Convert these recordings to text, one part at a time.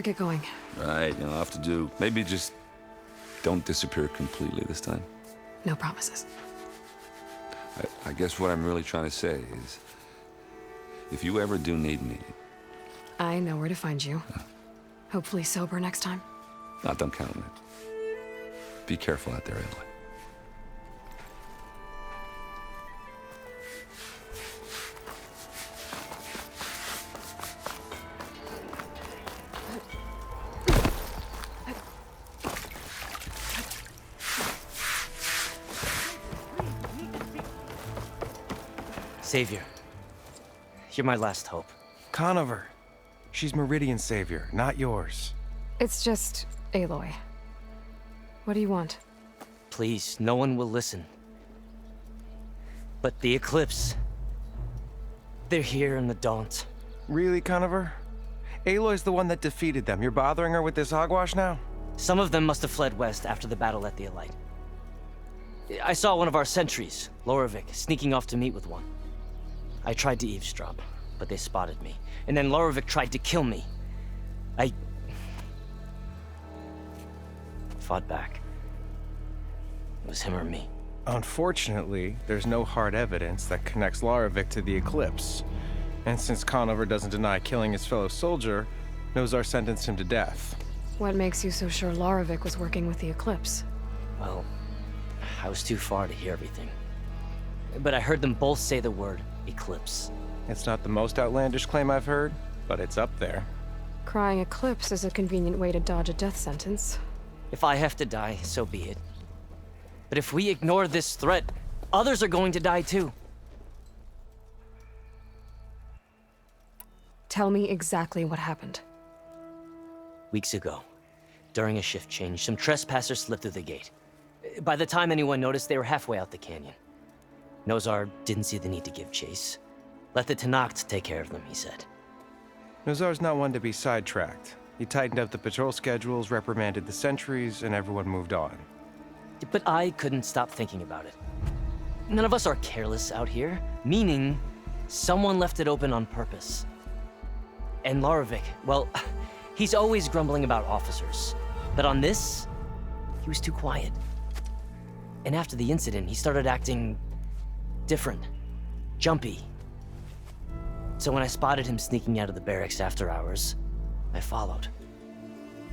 Get going. Right, I'll have to do. Maybe just don't disappear completely this time. No promises. I guess what I'm really trying to say is, if you ever do need me... I know where to find you. Hopefully sober next time. No, don't count on it. Be careful out there, Aloy. Savior, you're my last hope. Conover. She's Meridian's savior, not yours. It's just Aloy. What do you want? Please, no one will listen. But the Eclipse... they're here in the Daunt. Really, Conover? Aloy's the one that defeated them. You're bothering her with this hogwash now? Some of them must have fled west after the battle at the Elite. I saw one of our sentries, Loravik, sneaking off to meet with one. I tried to eavesdrop, but they spotted me. And then Loravik tried to kill me. I fought back. It was him or me. Unfortunately, there's no hard evidence that connects Loravik to the Eclipse. And since Conover doesn't deny killing his fellow soldier, Nozar sentenced him to death. What makes you so sure Loravik was working with the Eclipse? Well, I was too far to hear everything. But I heard them both say the word Eclipse. It's not the most outlandish claim I've heard, but it's up there. Crying Eclipse is a convenient way to dodge a death sentence. If I have to die, so be it. But if we ignore this threat, others are going to die too. Tell me exactly what happened. Weeks ago, during a shift change, some trespassers slipped through the gate. By the time anyone noticed, they were halfway out the canyon. Nozar didn't see the need to give chase. Let the Tenakth take care of them, he said. Nozar's not one to be sidetracked. He tightened up the patrol schedules, reprimanded the sentries, and everyone moved on. But I couldn't stop thinking about it. None of us are careless out here, meaning someone left it open on purpose. And Loravik, well, he's always grumbling about officers. But on this, he was too quiet. And after the incident, he started acting different, jumpy. So when I spotted him sneaking out of the barracks after hours, I followed.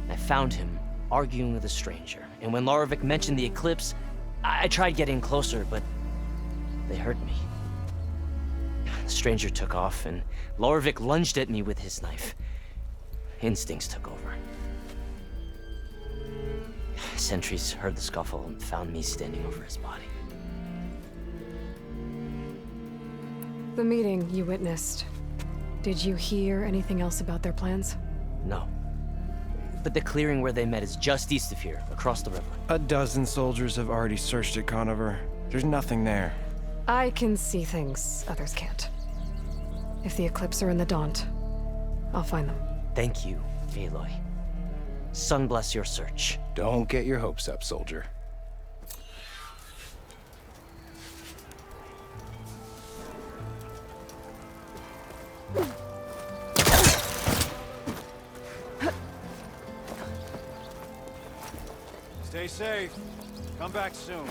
I found him arguing with a stranger. And when Loravik mentioned the Eclipse, I tried getting closer, but they heard me. The stranger took off, and Loravik lunged at me with his knife. Instincts took over. Sentries heard the scuffle and found me standing over his body. The meeting you witnessed. Did you hear anything else about their plans? No. But the clearing where they met is just east of here, across the river. A dozen soldiers have already searched it, Conover. There's nothing there. I can see things others can't. If the Eclipse are in the Daunt, I'll find them. Thank you, Aloy. Sun bless your search. Don't get your hopes up, soldier. Stay safe. Come back soon.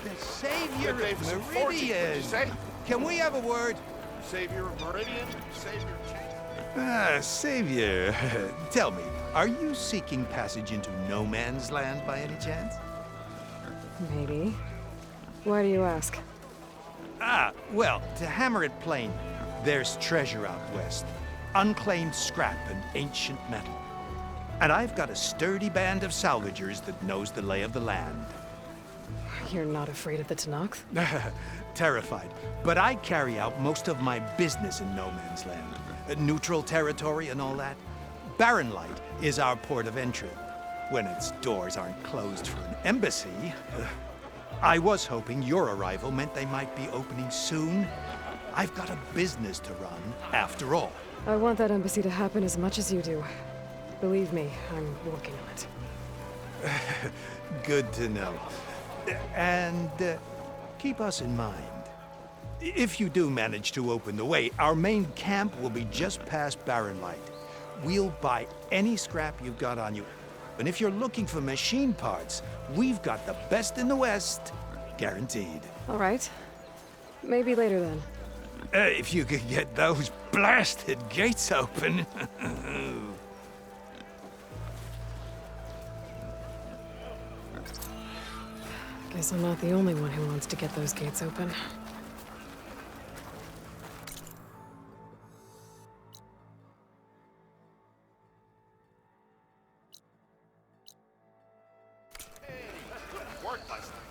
The Savior of Meridian! Can we have a word? Savior of Meridian? Savior Savior. Tell me, are you seeking passage into no man's land by any chance? Maybe. Why do you ask? Well, to hammer it plain, there's treasure out west. Unclaimed scrap and ancient metal. And I've got a sturdy band of salvagers that knows the lay of the land. You're not afraid of the Tenakth? Terrified. But I carry out most of my business in no man's land. Neutral territory and all that. Barren Light is our port of entry. When its doors aren't closed for an embassy. I was hoping your arrival meant they might be opening soon. I've got a business to run, after all. I want that embassy to happen as much as you do. Believe me, I'm working on it. Good to know. And keep us in mind. If you do manage to open the way, our main camp will be just past Barren Light. We'll buy any scrap you've got on you. And if you're looking for machine parts, we've got the best in the West. Guaranteed. All right. Maybe later then. If you could get those blasted gates open. Guess I'm not the only one who wants to get those gates open. Worked last night.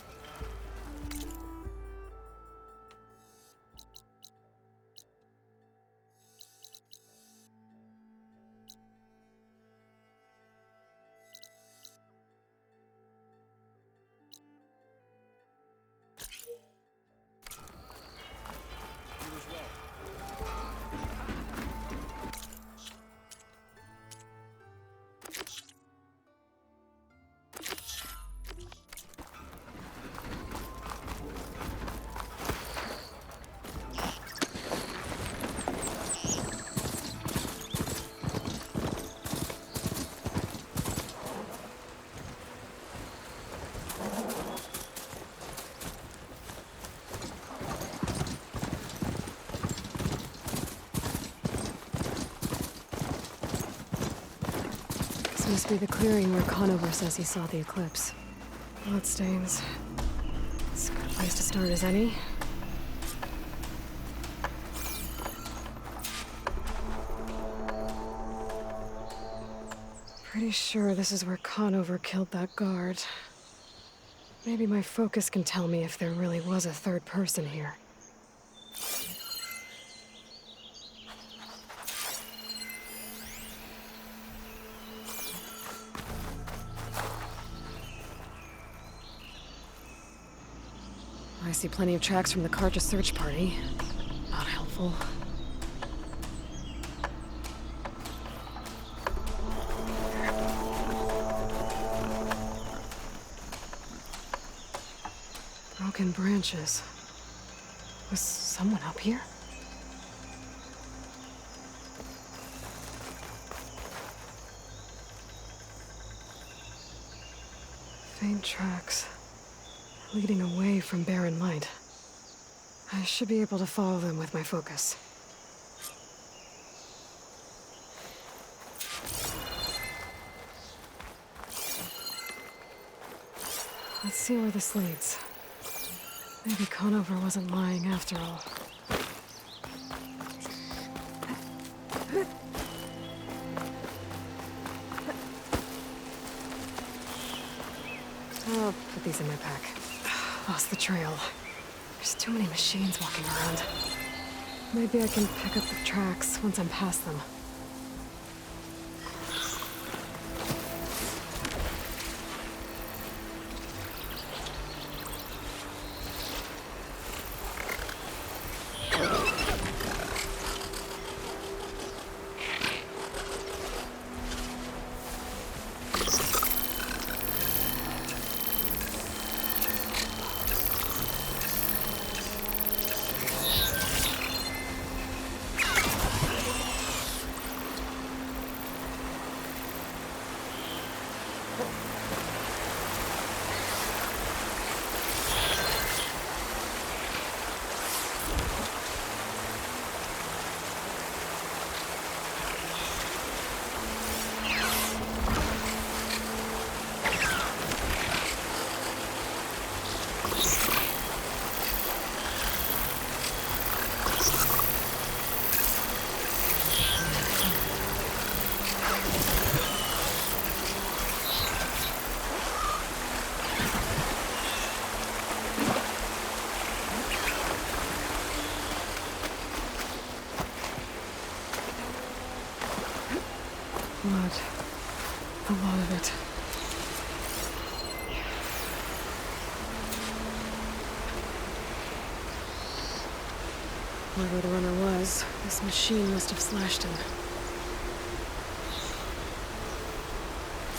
This must be the clearing where Conover says he saw the eclipse. Bloodstains. It's a good place to start as any. Pretty sure this is where Conover killed that guard. Maybe my focus can tell me if there really was a third person here. I see plenty of tracks from the Carja search party. Not helpful. Broken branches. Was someone up here? Faint tracks. Leading away from Barren Light. I should be able to follow them with my focus. Let's see where this leads. Maybe Conover wasn't lying after all. I'll put these in my pack. Lost the trail. There's too many machines walking around. Maybe I can pick up the tracks once I'm past them. Blood. A lot of it. Whoever the runner was, this machine must have slashed him.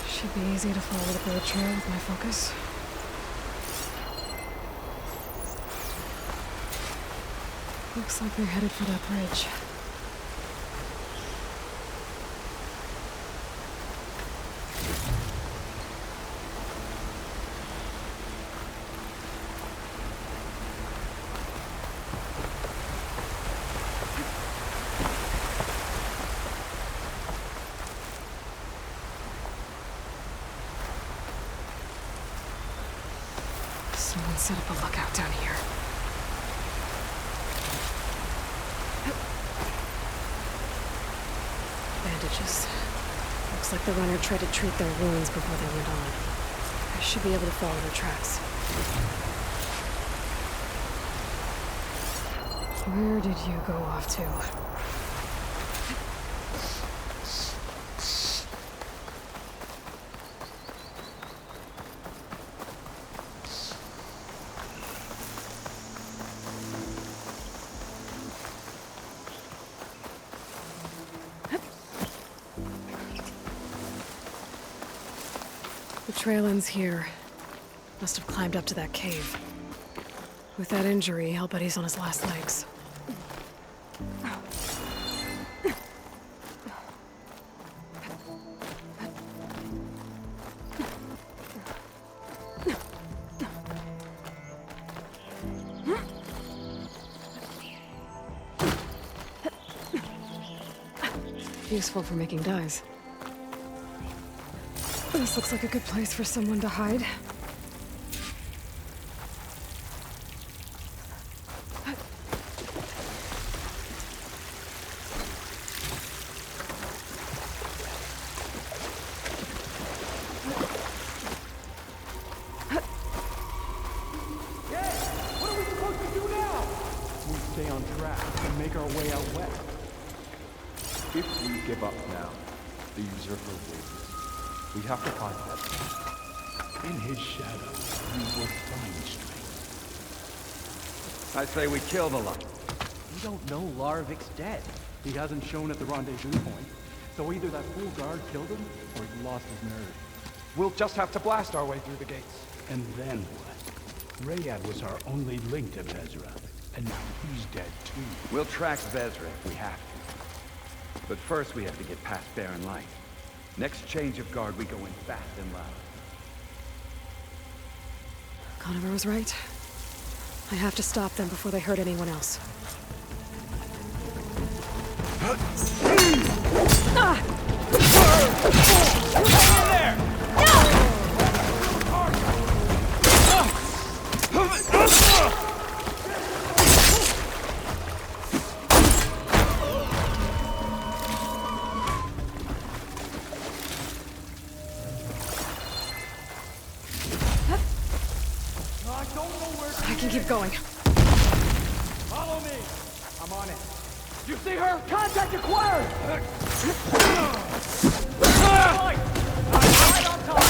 Should be easy to follow the bullet trail with my focus. Looks like they're headed for that bridge. Someone set up a lookout down here. Bandages. Looks like the runner tried to treat their wounds before they went on. I should be able to follow their tracks. Where did you go off to? The trail ends here. Must have climbed up to that cave. With that injury, I'll bet he's on his last legs. Useful for making dyes. This looks like a good place for someone to hide. What are we supposed to do now? We stay on track and make our way out west. If we give up now, the usurper wins. We have to find that. In his shadow, we will find strength. I say we kill the lot. We don't know Larovic's dead. He hasn't shown at the rendezvous point. So either that fool guard killed him, or he lost his nerve. We'll just have to blast our way through the gates. And then what? Rayad was our only link to Vezra, and now he's dead too. We'll track Vezra if we have to. But first we have to get past Barren Light. Next change of guard, we go in fast and loud. Conover was right. I have to stop them before they hurt anyone else. I can keep going. Follow me! I'm on it. You see her? Contact acquired! Right on top!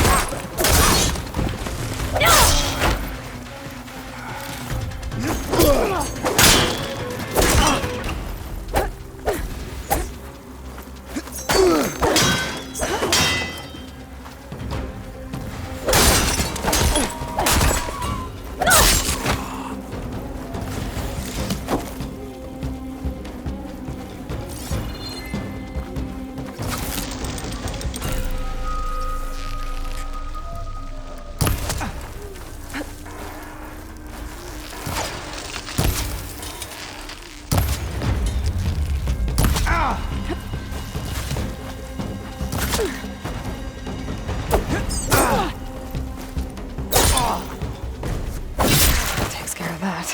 Takes care of that.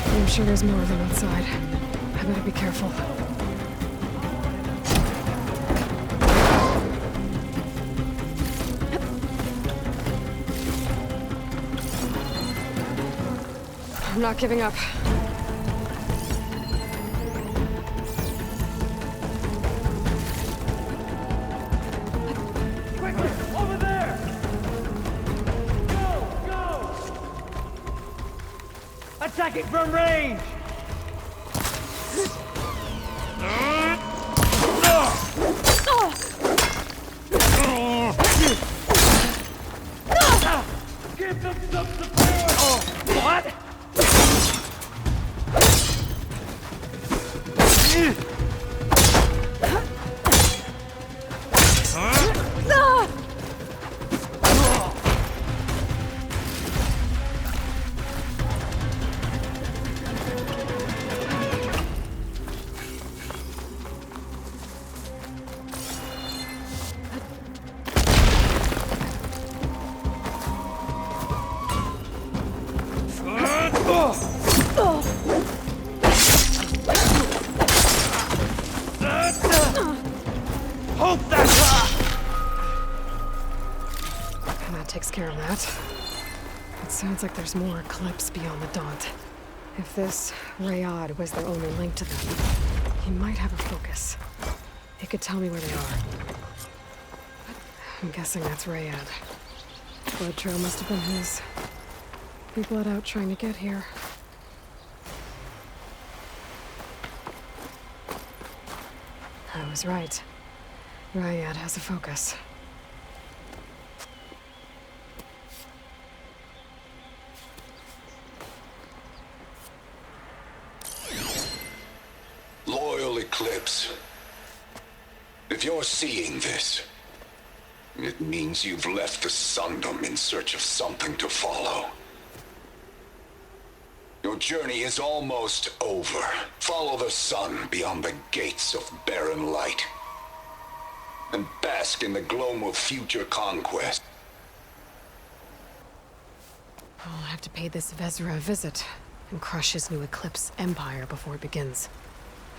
I'm sure there's more of them outside. I better be careful. I'm not giving up. Quickly! Over there! Go! Go! Attack it from range! Give them some support! What? Hold that! And that takes care of that. It sounds like there's more Eclipse beyond the Daunt. If this Rayad was their only link to them, he might have a focus. He could tell me where they are. I'm guessing that's Rayad. Blood trail must have been his. He bled out trying to get here. I was right. Rayad has a focus. Loyal Eclipse. If you're seeing this, it means you've left the Sundom in search of something to follow. Your journey is almost over. Follow the sun beyond the gates of barren light, and bask in the glow of future conquest. I'll have to pay this Vezra a visit and crush his new Eclipse empire before it begins.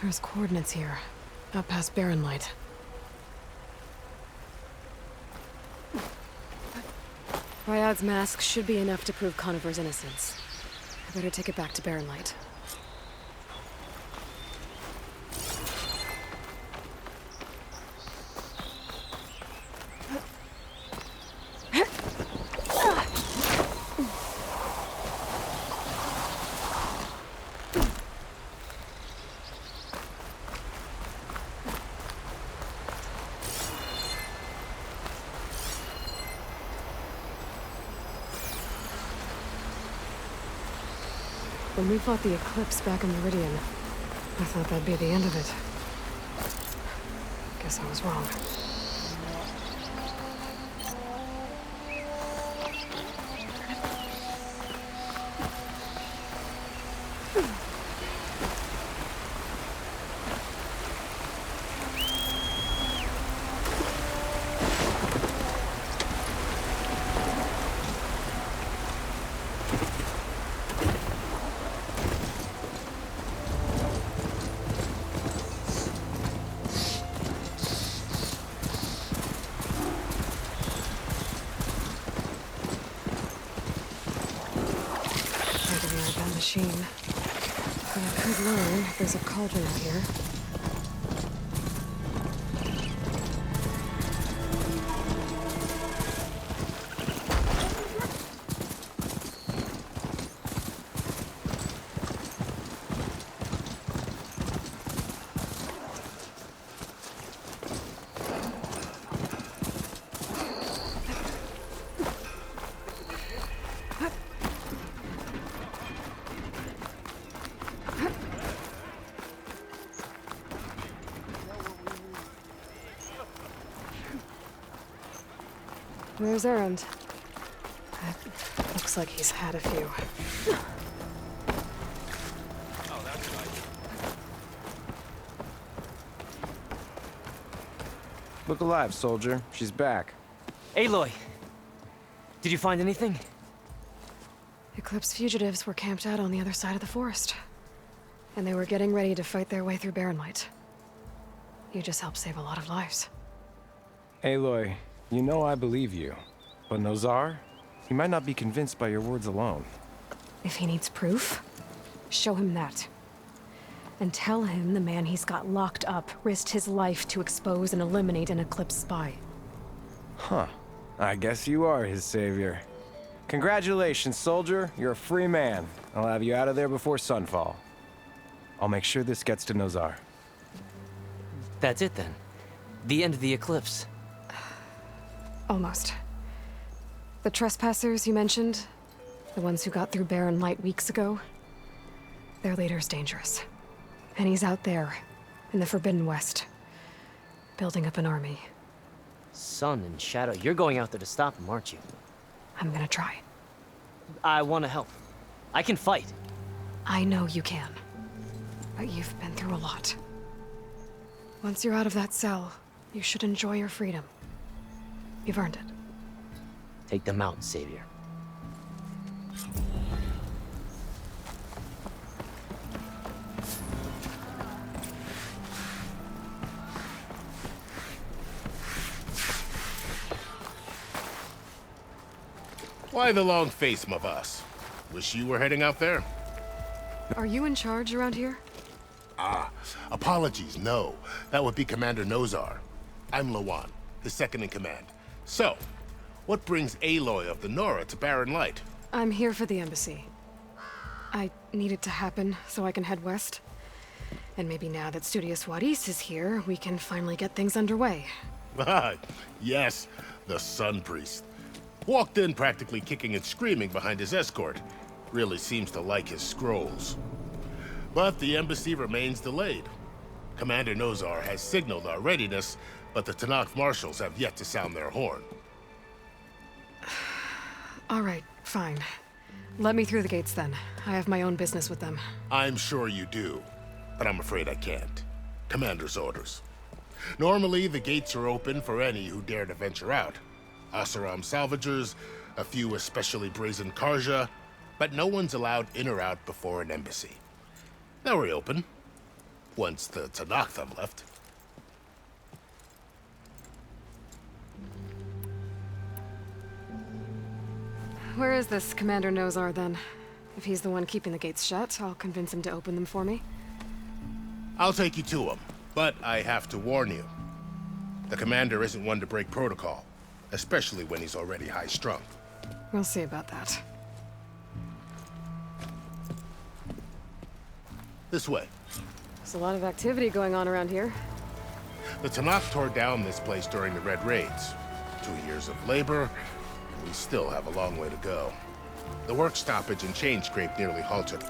There's coordinates here, up past barren light. Ryad's mask should be enough to prove Conover's innocence. I better take it back to barren light. When we fought the Eclipse back in Meridian, I thought that'd be the end of it. Guess I was wrong. Machine. But I could learn if there's a cauldron out here. Where's Erend? Looks like he's had a few. Look alive, soldier. She's back. Aloy! Did you find anything? Eclipse fugitives were camped out on the other side of the forest. And they were getting ready to fight their way through barren light. You just helped save a lot of lives. Aloy, you know I believe you. But Nozar? He might not be convinced by your words alone. If he needs proof, show him that. And tell him the man he's got locked up risked his life to expose and eliminate an Eclipse spy. Huh. I guess you are his savior. Congratulations, soldier. You're a free man. I'll have you out of there before sunfall. I'll make sure this gets to Nozar. That's it then. The end of the Eclipse. Almost. The trespassers you mentioned, the ones who got through barren light weeks ago, their leader's dangerous. And he's out there, in the Forbidden West, building up an army. Sun and Shadow, you're going out there to stop him, aren't you? I'm gonna try. I want to help. I can fight. I know you can. But you've been through a lot. Once you're out of that cell, you should enjoy your freedom. You've earned it. Take them out, Savior. Why the long face, my boss? Wish you were heading out there? Are you in charge around here? Ah, apologies, no. That would be Commander Nozar. I'm Lawan, his second in command. So, what brings Aloy of the Nora to Barren Light? I'm here for the embassy. I need it to happen so I can head west. And maybe now that Studios Juarez is here, we can finally get things underway. Ah, yes, the Sun Priest. Walked in practically kicking and screaming behind his escort. Really seems to like his scrolls. But the embassy remains delayed. Commander Nozar has signaled our readiness, but the Tanakh marshals have yet to sound their horn. All right, fine. Let me through the gates then. I have my own business with them. I'm sure you do, but I'm afraid I can't. Commander's orders. Normally, the gates are open for any who dare to venture out. Asaram salvagers, a few especially brazen Karja, but no one's allowed in or out before an embassy. They'll reopen, once the Tanakh have left. Where is this Commander Nozar then? If he's the one keeping the gates shut, I'll convince him to open them for me. I'll take you to him, but I have to warn you. The commander isn't one to break protocol, especially when he's already high-strung. We'll see about that. This way. There's a lot of activity going on around here. The Tanakh tore down this place during the Red Raids. 2 years of labor, and we still have a long way to go. The work stoppage and chain scrape nearly halted.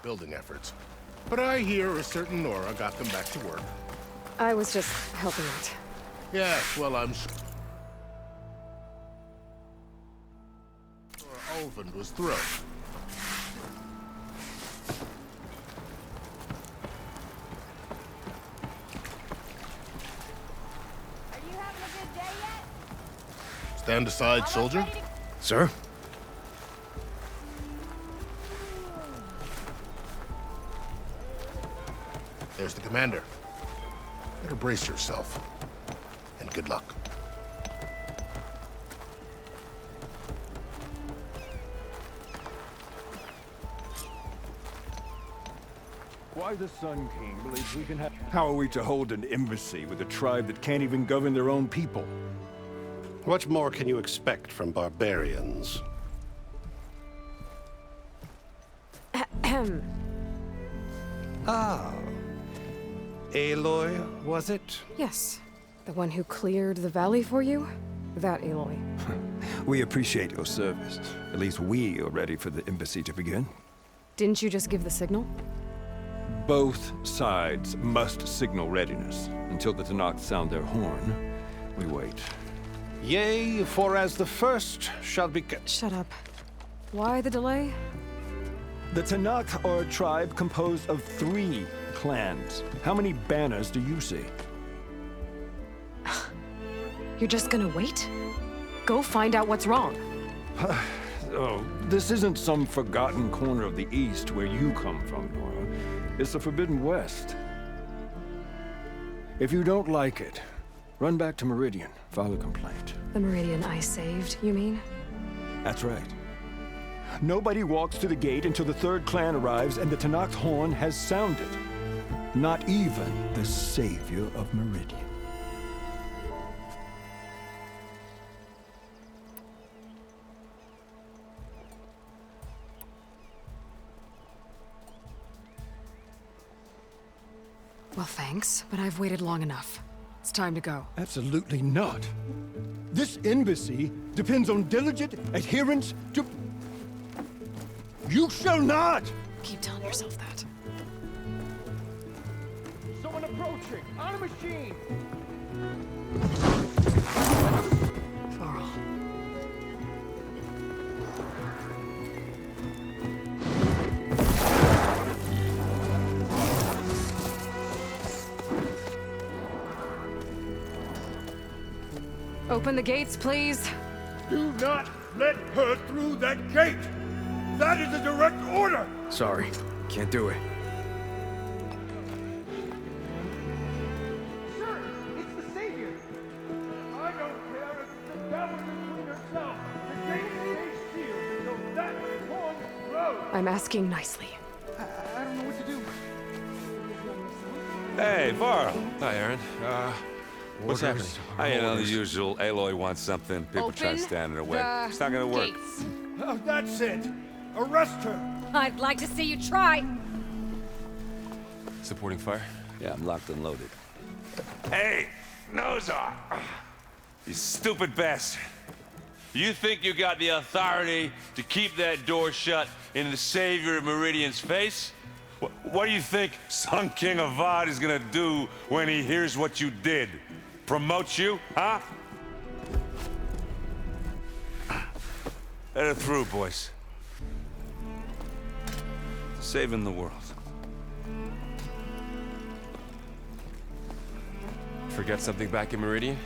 Building efforts. But I hear a certain Nora got them back to work. I was just helping out. Yes, well, I'm sure Ulvund was thrilled. Are you having a good day yet? Stand aside, soldier. Sir? There's the commander. Better brace yourself. And good luck. Why the Sun King believes we can have... How are we to hold an embassy with a tribe that can't even govern their own people? What more can you expect from barbarians? Ah. Aloy, was it? Yes. The one who cleared the valley for you? That Aloy. We appreciate your service. At least we are ready for the embassy to begin. Didn't you just give the signal? Both sides must signal readiness. Until the Tanakh sound their horn, we wait. Yea, for as the first shall be... Shut up. Why the delay? The Tanakh are a tribe composed of 3 clans. How many banners do you see? You're just gonna wait? Go find out what's wrong. Oh, this isn't some forgotten corner of the East where you come from, Nora. It's the Forbidden West. If you don't like it, run back to Meridian, file a complaint. The Meridian I saved, you mean? That's right. Nobody walks to the gate until the 3rd clan arrives and the Tanakh's horn has sounded. Not even the savior of Meridian. Well, thanks, but I've waited long enough. It's time to go. Absolutely not. This embassy depends on diligent adherence to... You shall not! Keep telling yourself that. Someone approaching! On a machine! Varl. Open the gates, please. Do not let her through that gate! That is a direct order! Sorry, can't do it. Sir, it's the Savior! I don't care if the devil between herself. The gate stays sealed until that horn blows! I'm asking nicely. I don't know what to do. Hey, Varl. Hi, Aaron. What's happening? You know, the usual. Aloy wants something. People try to stand in her way. It's not gonna work. Gates. Oh, that's it! Arrest her! I'd like to see you try. Supporting fire? Yeah, I'm locked and loaded. Hey, Nozar! You stupid bastard. You think you got the authority to keep that door shut in the Savior of Meridian's face? What do you think Sun King Avad is gonna do when he hears what you did? Promote you, huh? Let her through, boys. Saving the world. Forget something back in Meridian?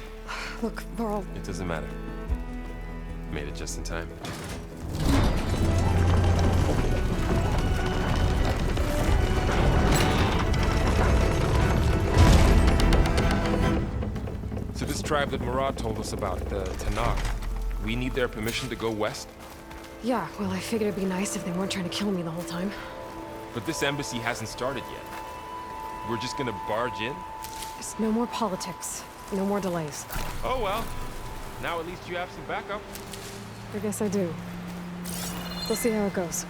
Look, Varl. It doesn't matter. Made it just in time. So this tribe that Murad told us about, the Tanakh, we need their permission to go west? Yeah, well, I figured it'd be nice if they weren't trying to kill me the whole time. But this embassy hasn't started yet. We're just gonna barge in? Just no more politics. No more delays. Oh well. Now at least you have some backup. I guess I do. We'll see how it goes.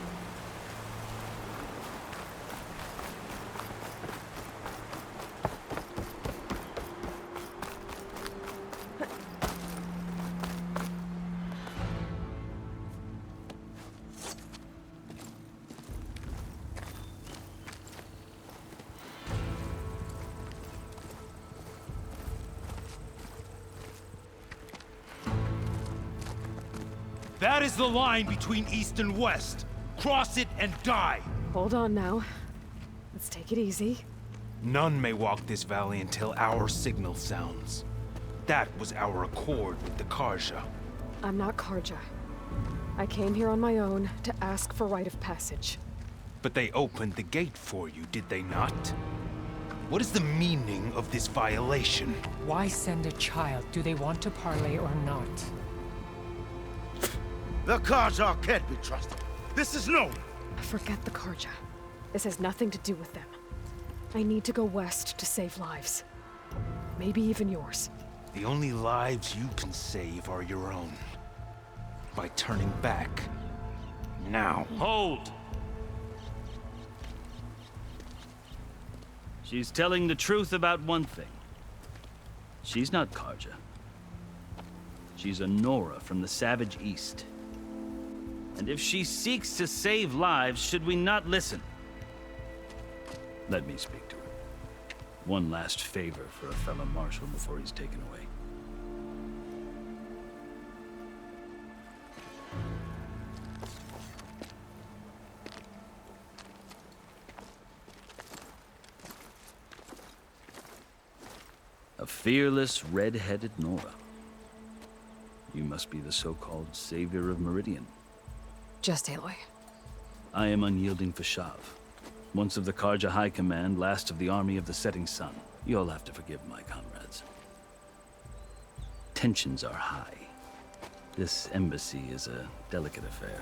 That is the line between East and West. Cross it and die. Hold on now. Let's take it easy. None may walk this valley until our signal sounds. That was our accord with the Karja. I'm not Karja. I came here on my own to ask for rite of passage. But they opened the gate for you, did they not? What is the meaning of this violation? Why send a child? Do they want to parley or not? The Karja can't be trusted. This is known. Forget the Karja. This has nothing to do with them. I need to go west to save lives. Maybe even yours. The only lives you can save are your own. By turning back. Now. Hold! She's telling the truth about one thing. She's not Karja. She's a Nora from the Savage East. And if she seeks to save lives, should we not listen? Let me speak to her. One last favor for a fellow marshal before he's taken away. A fearless, red-headed Nora. You must be the so-called savior of Meridian. Just Aloy. I am unyielding Fashav. Once of the Karja High Command, last of the army of the setting sun. You'll have to forgive my comrades. Tensions are high. This embassy is a delicate affair.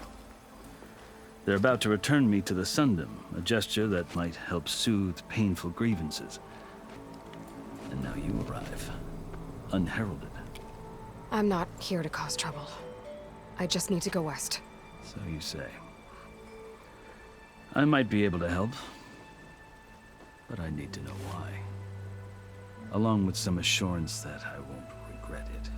They're about to return me to the Sundom, a gesture that might help soothe painful grievances. And now you arrive, unheralded. I'm not here to cause trouble. I just need to go west. So you say. I might be able to help, but I need to know why. Along with some assurance that I won't regret it.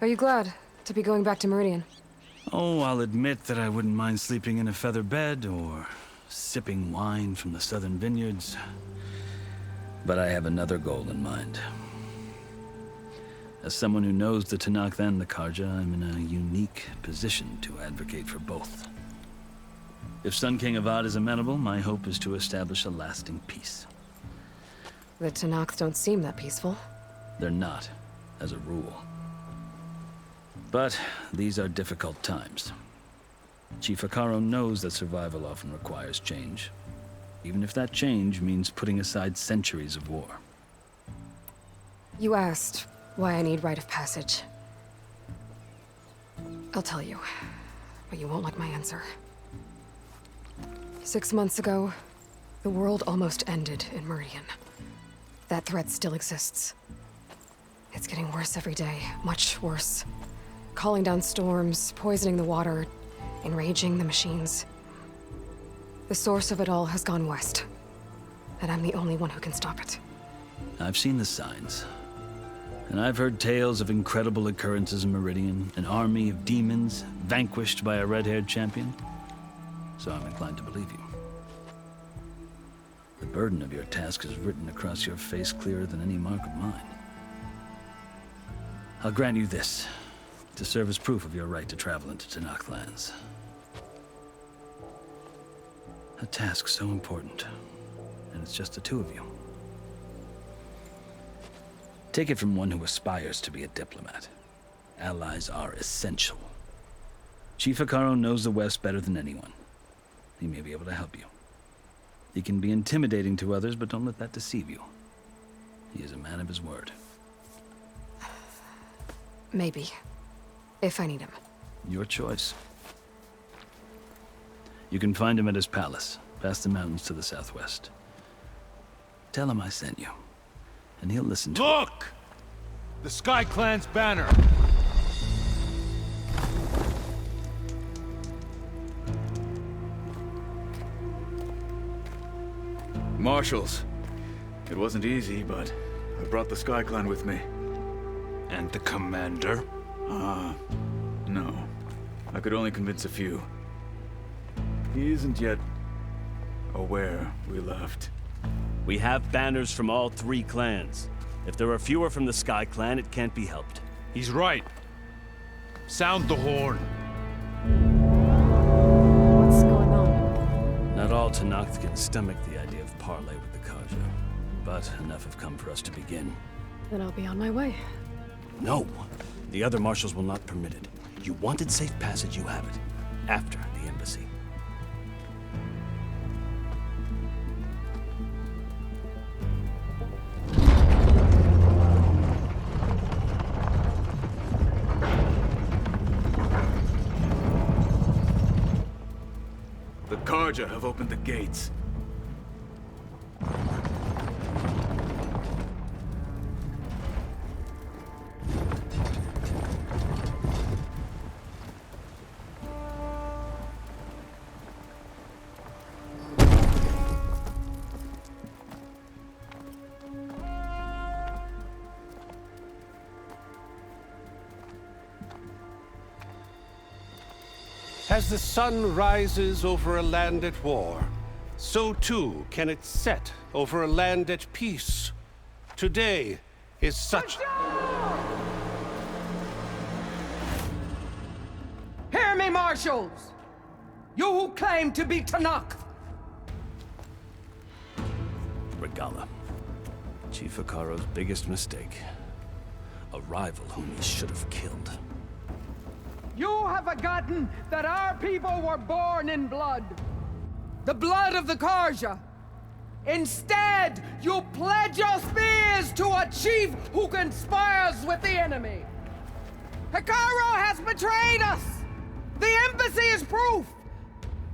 Are you glad to be going back to Meridian? Oh, I'll admit that I wouldn't mind sleeping in a feather bed or sipping wine from the southern vineyards. But I have another goal in mind. As someone who knows the Tanakh and the Karja, I'm in a unique position to advocate for both. If Sun King Avad is amenable, my hope is to establish a lasting peace. The Tanakh don't seem that peaceful. They're not, as a rule. But these are difficult times. Chief Akaro knows that survival often requires change, even if that change means putting aside centuries of war. You asked why I need rite of passage. I'll tell you, but you won't like my answer. 6 months ago, the world almost ended in Meridian. That threat still exists. It's getting worse every day, much worse. Calling down storms, poisoning the water, enraging the machines. The source of it all has gone west, and I'm the only one who can stop it. I've seen the signs. And I've heard tales of incredible occurrences in Meridian, an army of demons vanquished by a red-haired champion. So I'm inclined to believe you. The burden of your task is written across your face clearer than any mark of mine. I'll grant you this, to serve as proof of your right to travel into Tanakh lands. A task so important, and it's just the two of you. Take it from one who aspires to be a diplomat. Allies are essential. Chief Akaro knows the West better than anyone. He may be able to help you. He can be intimidating to others, but don't let that deceive you. He is a man of his word. Maybe. If I need him. Your choice. You can find him at his palace, past the mountains to the southwest. Tell him I sent you, and he'll listen to Look! The Sky Clan's banner! Marshals. It wasn't easy, but I brought the Sky Clan with me. And the commander? No. I could only convince a few. He isn't yet aware we left. We have banners from all 3 clans. If there are fewer from the Sky Clan, it can't be helped. He's right. Sound the horn. What's going on? Not all Tanakh can stomach the idea of parley with the Karja, but enough have come for us to begin. Then I'll be on my way. No. The other marshals will not permit it. You wanted safe passage, you have it. After the embassy. The Karja have opened the gates. As the sun rises over a land at war, so too can it set over a land at peace. Today is such... Hear me, marshals! You who claim to be Tanakh! Regala. Chief Akaro's biggest mistake. A rival whom he should have killed. You have forgotten that our people were born in blood. The blood of the Karja. Instead, you pledge your spears to a chief who conspires with the enemy. Akaro has betrayed us. The embassy is proof.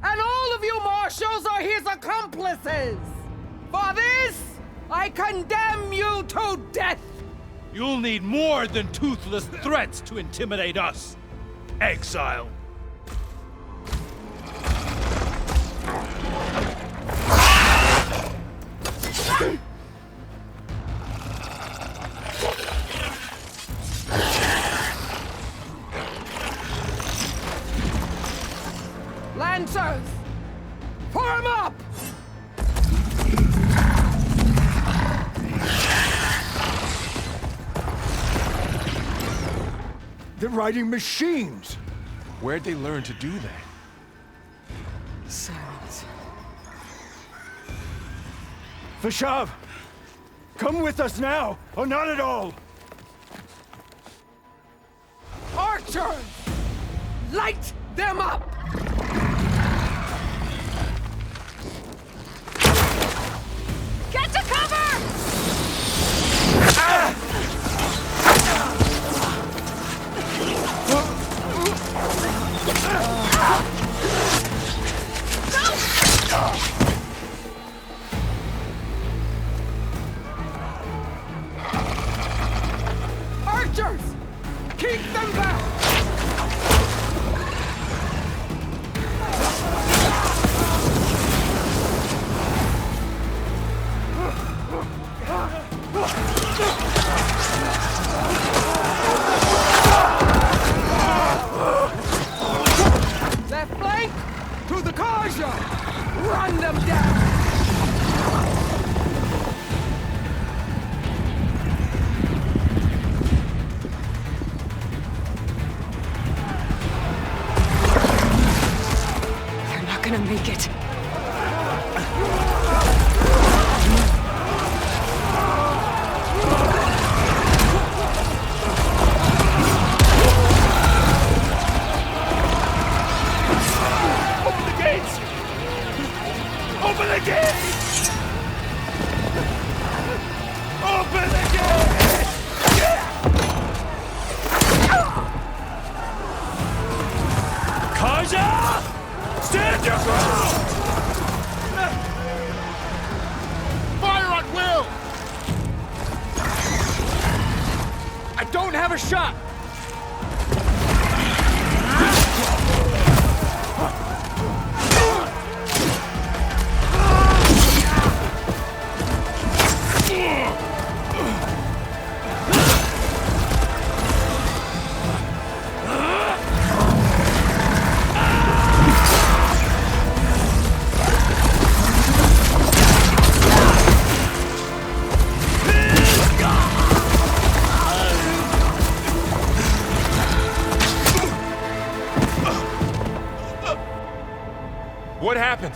And all of you marshals are his accomplices. For this, I condemn you to death. You'll need more than toothless threats to intimidate us. Exile. Archers! Form up! They're riding machines! Where'd they learn to do that? Silence. Vashav! Come with us now, or not at all! Archers! Light them up! Get to cover! Archers! Keep them back! Left flank! To the Karja! Run them down! They're not gonna make it. Open the gates! Open the gates! Open the gates! Kaja! Stand your ground! Fire at will! I don't have a shot! What happened?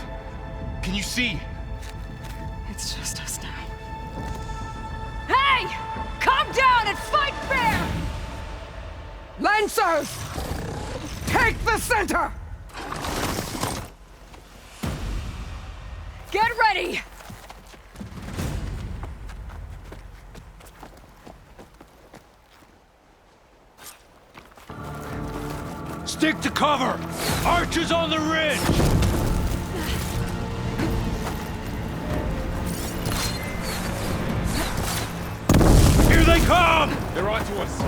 Can you see? It's just us now. Hey! Calm down and fight fair! Lancers! Take the center! Get ready! Stick to cover! Archers on the ridge! Here they come! They're onto us.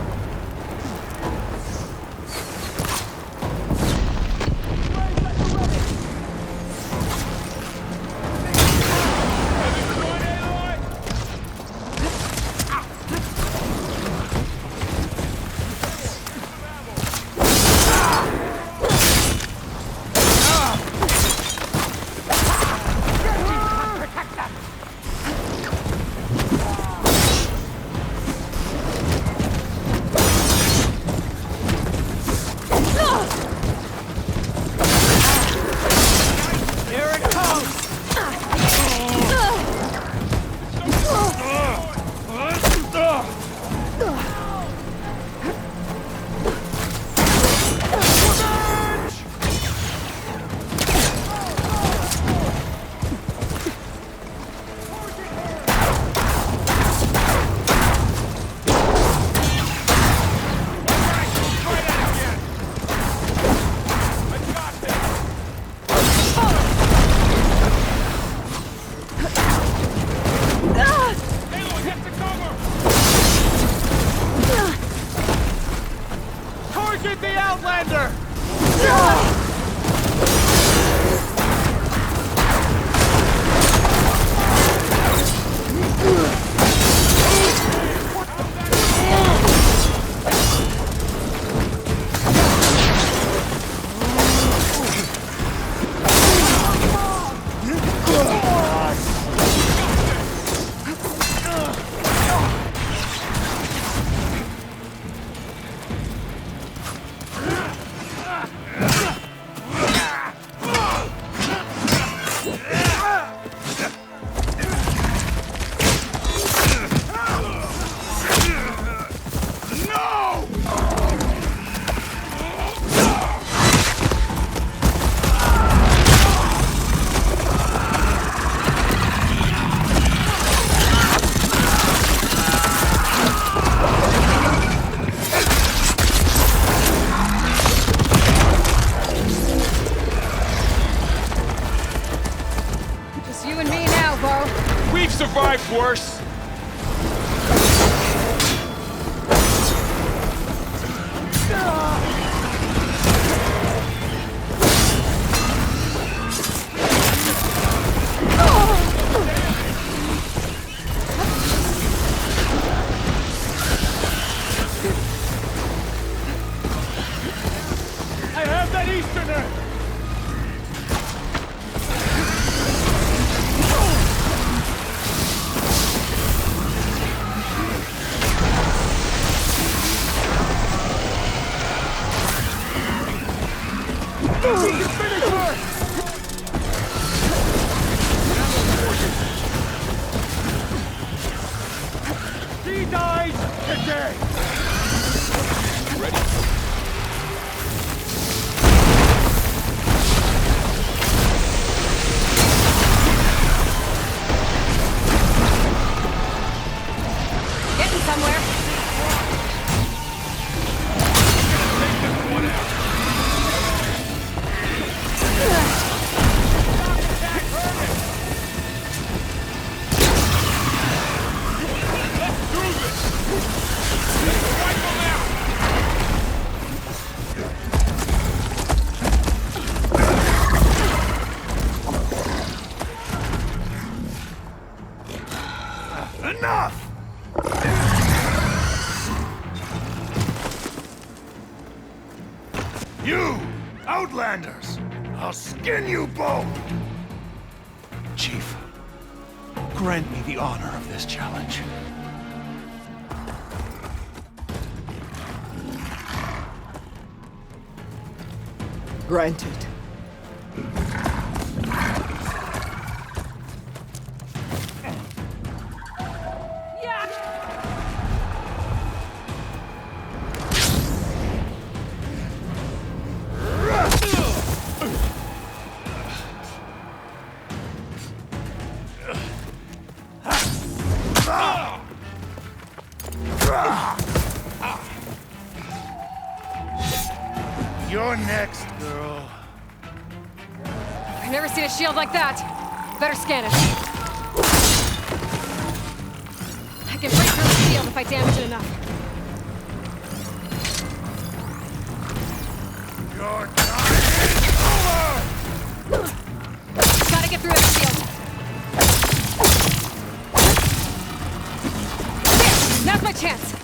Just you and me now, Bo. We've survived worse. I have that Easterner! Finish her! She died today! Ready? Getting somewhere. Enough! You, Outlanders! I'll skin you both! Chief, grant me the honor of this challenge. Granted. You're next, girl. I've never seen a shield like that. Better scan it. I can break through the shield if I damage it enough. Your time is over! Gotta get through that shield. There! Now's my chance.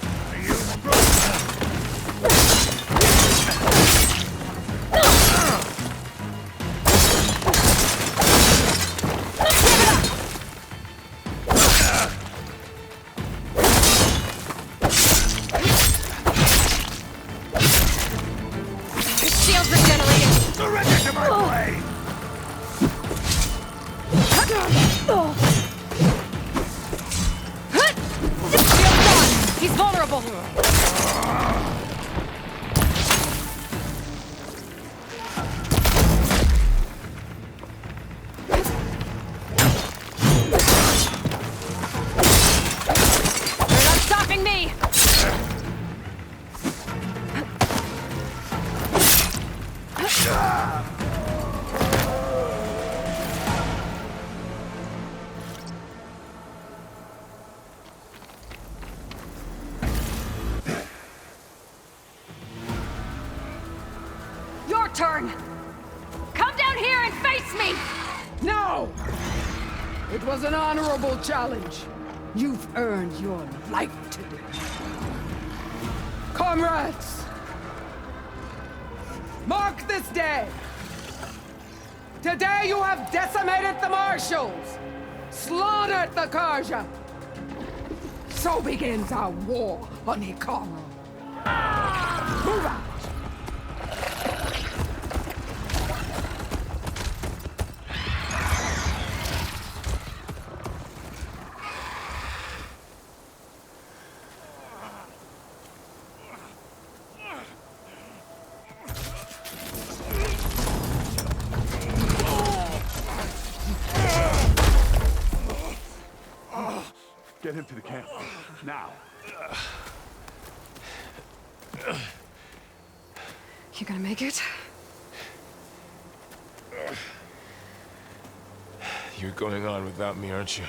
Shields regenerating. Surrender to my blade! Shield's gone. He's vulnerable. You're not stopping me. Your turn! Come down here and face me! No! It was an honorable challenge. You've earned your life today. Comrades! Mark this day Today you have decimated the marshals, slaughtered the Karja. So begins our war on Hikaru. Move out! Get him to the camp. Now. You gonna make it? You're going on without me, aren't you?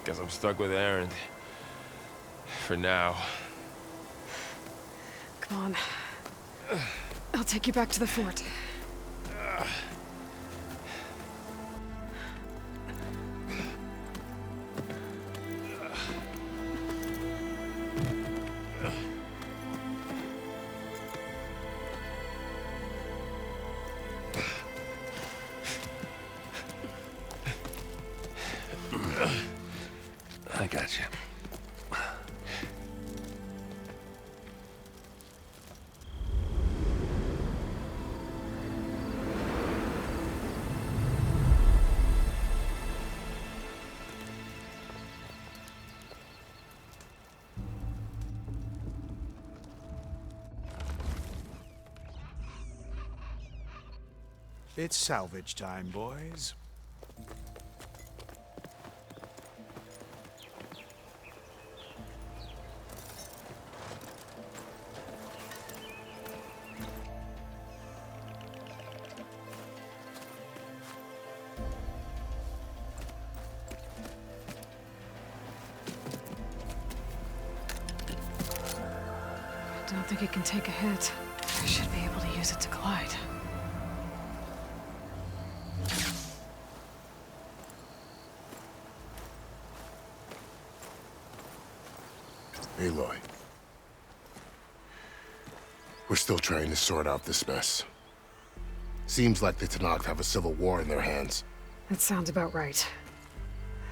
Guess I'm stuck with Aaron. For now. Come on. I'll take you back to the fort. I got you. It's salvage time, boys. I don't think it can take a hit. I should be able to use it to glide. Aloy. We're still trying to sort out this mess. Seems like the Tenakth have a civil war in their hands. That sounds about right.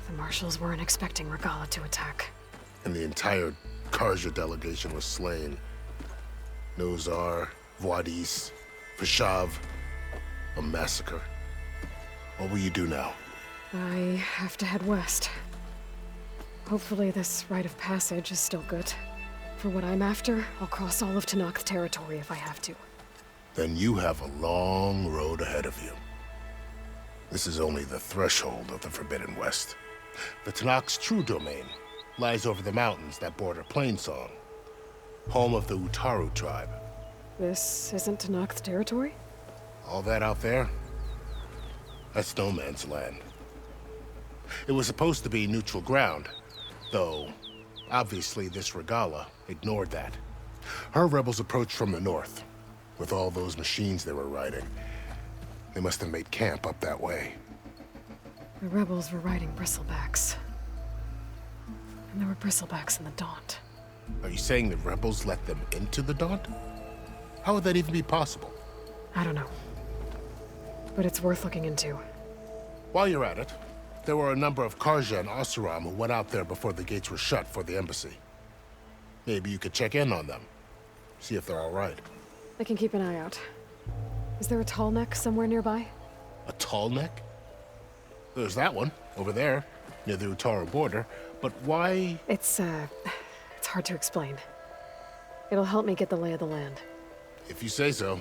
The marshals weren't expecting Regala to attack. And the entire Karja delegation was slain. Nozar, Voidis, Vashav, a massacre. What will you do now? I have to head west. Hopefully this rite of passage is still good. For what I'm after, I'll cross all of Tenakth territory if I have to. Then you have a long road ahead of you. This is only the threshold of the Forbidden West. The Tenakth's true domain lies over the mountains that border Plainsong, home of the Utaru tribe. This isn't Tenakth territory? All that out there? That's no man's land. It was supposed to be neutral ground, though obviously this Regala ignored that. Her rebels approached from the north, with all those machines they were riding. They must have made camp up that way. The rebels were riding bristlebacks. And there were bristlebacks in the Daunt. Are you saying the rebels let them into the Daunt? How would that even be possible? I don't know. But it's worth looking into. While you're at it, there were a number of Karja and Oseram who went out there before the gates were shut for the embassy. Maybe you could check in on them. See if they're all right. I can keep an eye out. Is there a tall neck somewhere nearby? A tall neck? There's that one, over there, near the Utaru border. But why? It's hard to explain. It'll help me get the lay of the land. If you say so.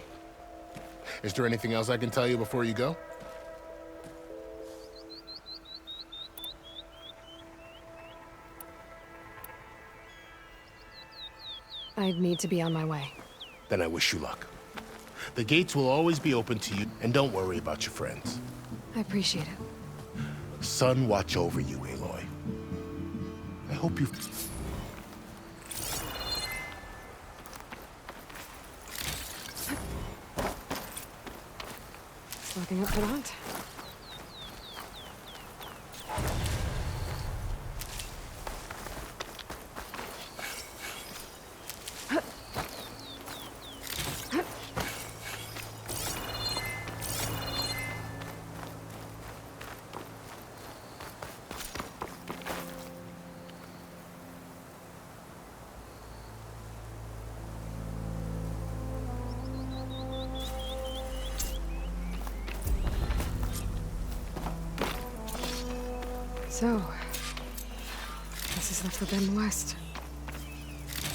Is there anything else I can tell you before you go? I need to be on my way. Then I wish you luck. The gates will always be open to you, and don't worry about your friends. I appreciate it. Sun watch over you, Aloy. I hope you... Looking up for the hunt. So, this is the Forbidden West.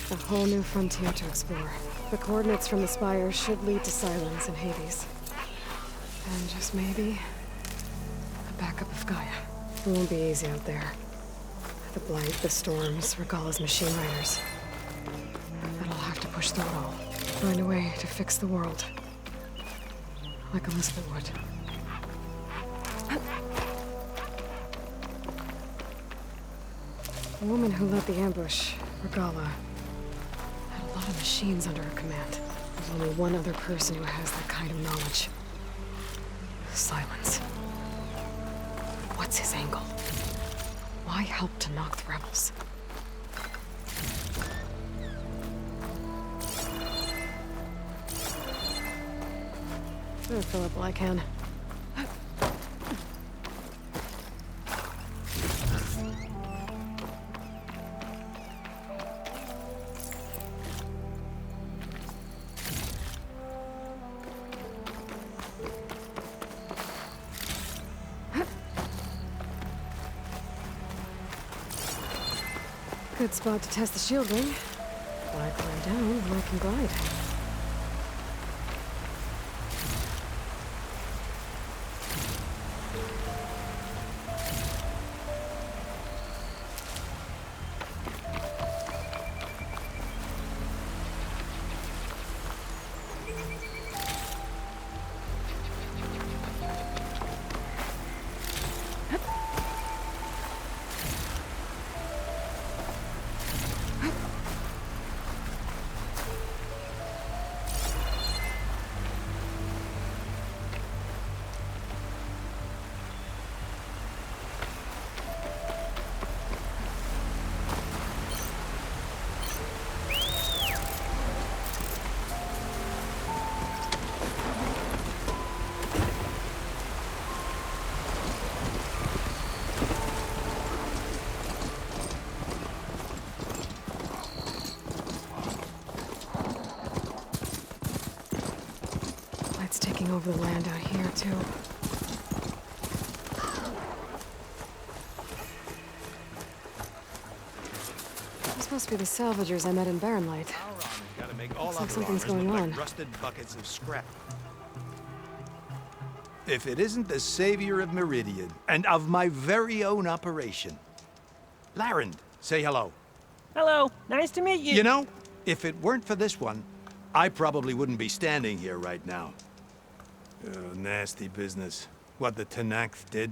A whole new frontier to explore. The coordinates from the spire should lead to Silence and Hades. And just maybe, a backup of Gaia. It won't be easy out there. The Blight, the Storms, Regalla's machine riders. But I'll have to push through it all. Find a way to fix the world. Like Elizabeth would. The woman who led the ambush, Regalla, had a lot of machines under her command. There's only one other person who has that kind of knowledge. Silence. What's his angle? Why help to knock the rebels? I'll fill up while I can. Good spot to test the shielding. While I climb down, I can glide. Taking over the land out here, too. This must be the salvagers I met in Barren Light. Looks like something's going on. Like rusted buckets of scrap. If it isn't the savior of Meridian, and of my very own operation. Larend, say hello. Hello, nice to meet you. You know, if it weren't for this one, I probably wouldn't be standing here right now. Nasty business. What the Tenakth did.